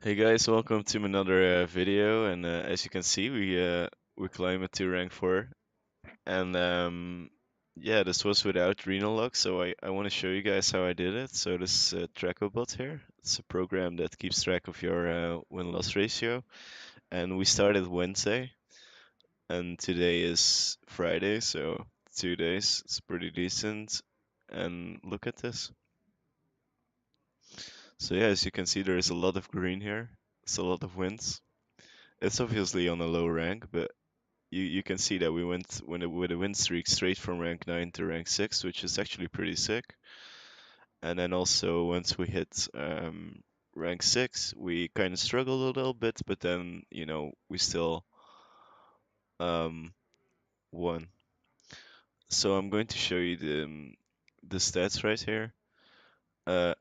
Hey guys, welcome to another video. And as you can see, we climbed to rank 4, and yeah, this was without renal lock. So I want to show you guys how I did it. So this TracoBot here, it's a program that keeps track of your win-loss ratio, and we started Wednesday, and today is Friday, so 2 days. It's pretty decent. And look at this. So yeah, as you can see, there is a lot of green here. It's a lot of wins. It's obviously on a low rank, but you can see that we went with a win streak straight from rank 9 to rank 6, which is actually pretty sick. And then also once we hit rank 6, we kind of struggled a little bit, but then we still um, won. So I'm going to show you the stats right here. Uh,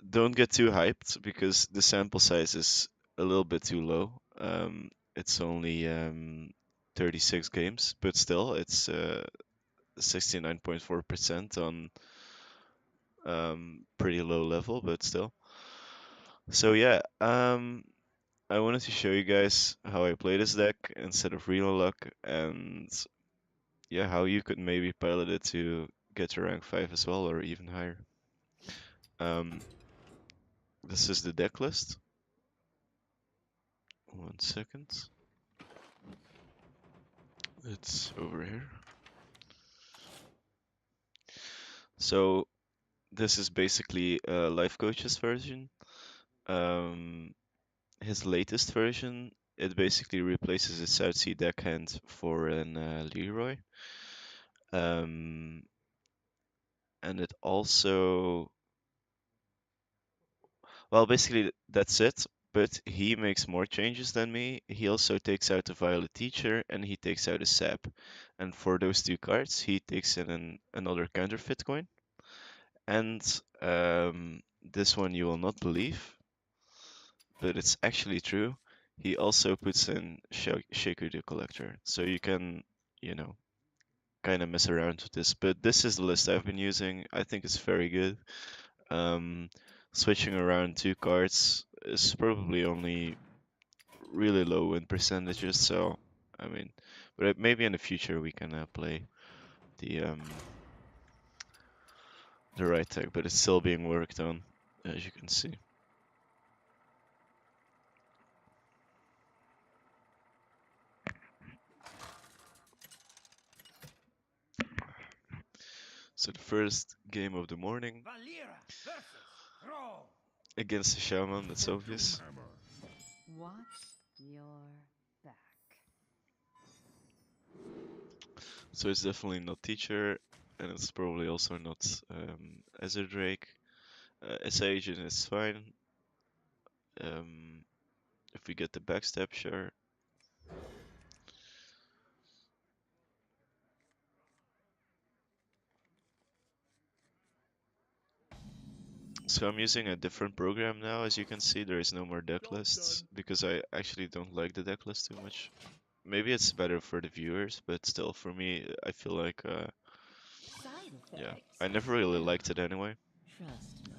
don't get too hyped because the sample size is a little bit too low. It's only 36 games, but still, it's 69.4% on pretty low level, but still. So yeah, I wanted to show you guys how I play this deck instead of Reno Luck, and yeah, how you could maybe pilot it to get to rank 5 as well, or even higher. Um, this is the deck list. 1 second. It's over here. So this is basically a Life Coach's version. Um, his latest version, it basically replaces a South Sea deckhand for an Leroy. Um, and it also, well, basically that's it. But he makes more changes than me. He also takes out the Violet Teacher and he takes out a Sap. And for those two cards, he takes in another counterfeit coin. And this one you will not believe, but it's actually true. He also puts in Shaker the Collector. So you can, you know, kind of mess around with this. But this is the list I've been using. I think it's very good. Um, Switching around two cards is probably only really low in percentages. So, I mean, but maybe in the future we can play the right deck, but it's still being worked on, as you can see. So the first game of the morning against the Shaman, that's obvious. Watch your back. So it's definitely not Teacher, and it's probably also not Azure Drake. SA Agent is fine. If we get the backstab, sure. So I'm using a different program now. As you can see, there is no more deck lists because I actually don't like the deck list too much. Maybe it's better for the viewers, but still, for me, I feel like, yeah, I never really liked it anyway. Trust me.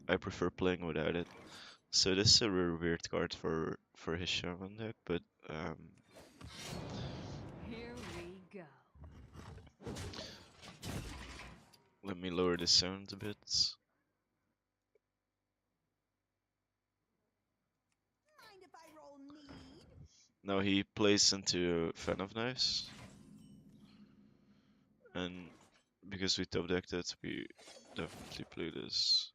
I prefer playing without it. So this is a really weird card for his Shaman deck, but Here we go. let me lower the sound a bit. Now he plays into Fan of Knives, and because we top decked it, we definitely play this.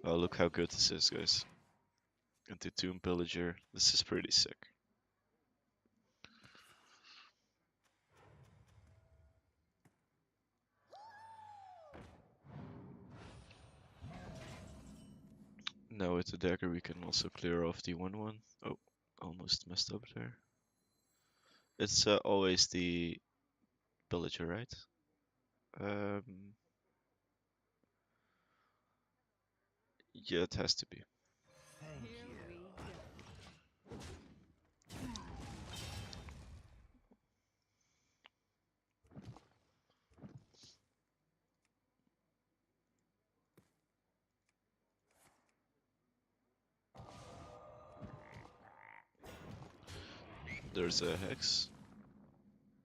Oh, look how good this is, guys. Into Tomb Pillager. This is pretty sick. Now with the dagger we can also clear off the 1-1. Oh, almost messed up there. It's always the Pillager, right? Yeah, it has to be. Here we go. There's a hex.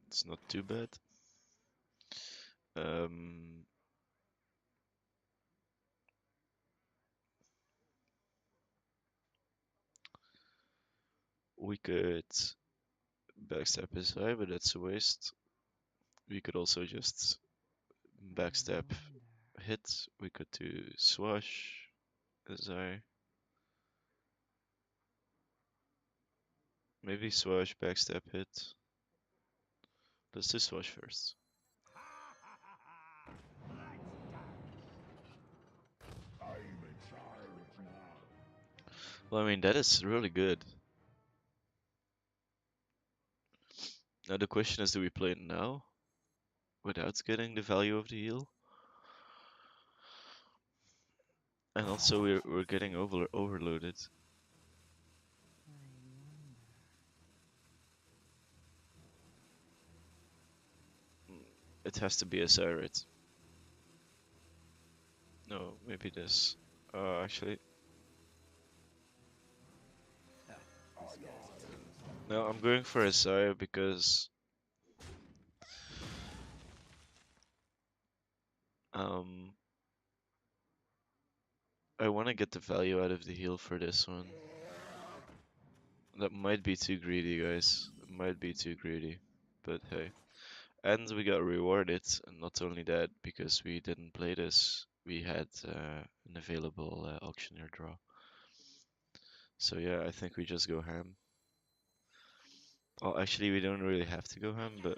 It's not too bad. Um, we could backstab his eye, but that's a waste. We could also just backstab hit. We could do swash his eye. Maybe swash, backstab, hit. Let's do swash first. Well, I mean, that is really good. Now the question is, do we play it now without getting the value of the heal? And also, we're getting overloaded. It has to be a Siret. No, maybe this. Actually, no, I'm going for a Sire because um I want to get the value out of the heal for this one. That might be too greedy, guys. It might be too greedy, but hey. And we got rewarded, and not only that, because we didn't play this, we had an available auctioneer draw. So yeah, I think we just go ham. Well, actually, we don't really have to go ham, but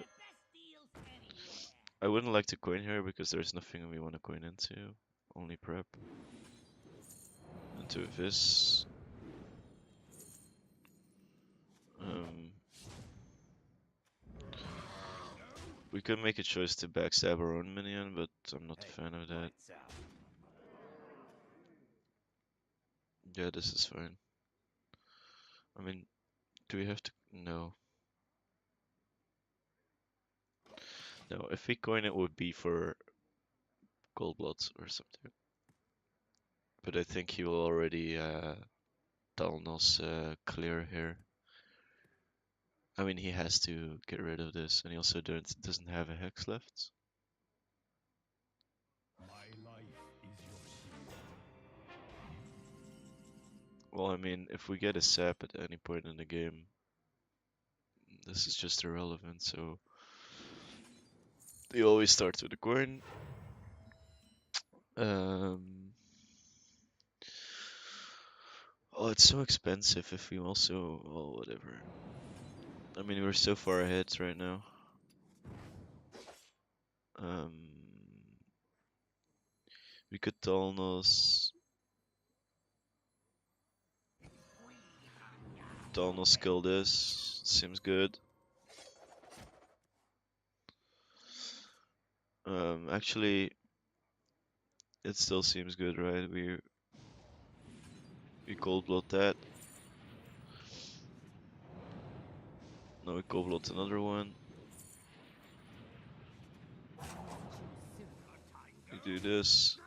I wouldn't like to coin here because there's nothing we want to coin into. Only prep. Into this. Um, we could make a choice to backstab our own minion, but I'm not a fan of that. Yeah, this is fine. I mean, do we have to? No. No, if we coin it would be for Gold Bloods or something. But I think he will already Dalnos clear here. I mean, he has to get rid of this, and he also doesn't have a hex left. Well, I mean, if we get a sap at any point in the game, this is just irrelevant, so they always start with a coin. Oh, it's so expensive if we also, well, whatever. I mean, we're so far ahead right now. Um, we could Dalnos kill this. Seems good. Actually, it still seems good, right? We cold blood that. Now we cold blood another one. We do this.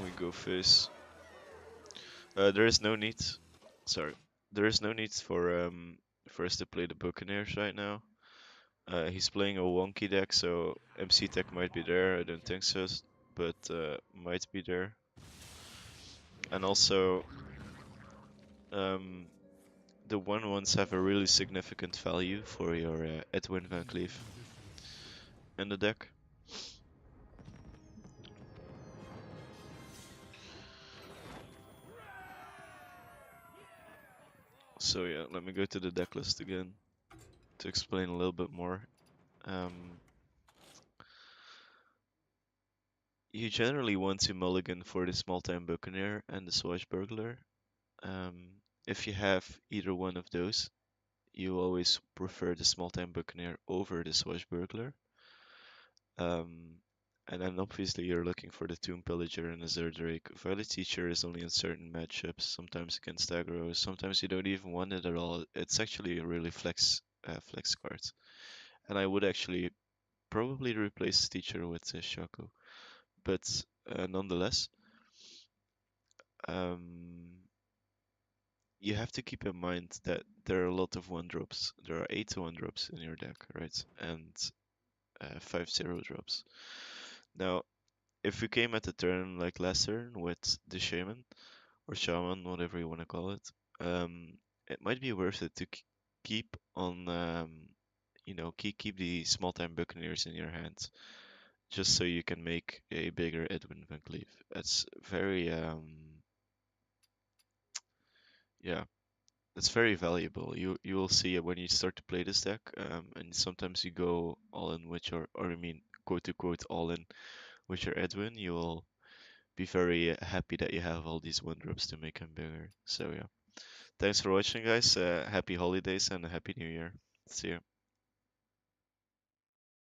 We go face. There is no need. Sorry, there is no need for us to play the Buccaneers right now. He's playing a wonky deck, so MC Tech might be there. I don't think so, but might be there. And also, um, the 1/1s have a really significant value for your Edwin Van Cleef in the deck. So yeah, let me go to the deck list again to explain a little bit more. You generally want to mulligan for the small-time Buccaneer and the Swashbuckler. If you have either one of those, you always prefer the small-time Buccaneer over the Swashbuckler. And then obviously you're looking for the Tomb Pillager and the Zerdrake. Violet Teacher is only in certain matchups, sometimes against aggro, sometimes you don't even want it at all. It's actually a really flex card. And I would actually probably replace Teacher with Shaco. But nonetheless, um, you have to keep in mind that there are a lot of one drops. There are 8 1 drops in your deck, right? And 5 0 drops. Now, if you came at the turn like last turn with the Shaman or Shaman, whatever you want to call it, it might be worth it to keep on, keep the small time Buccaneers in your hands, just so you can make a bigger Edwin Van Cleef. It's very, yeah, it's very valuable. You will see it when you start to play this deck, and sometimes you go all in with your, or I mean, quote unquote, all in with your Edwin. You will be very happy that you have all these one drops to make him bigger. So yeah, thanks for watching, guys. Happy holidays and a happy new year. See you.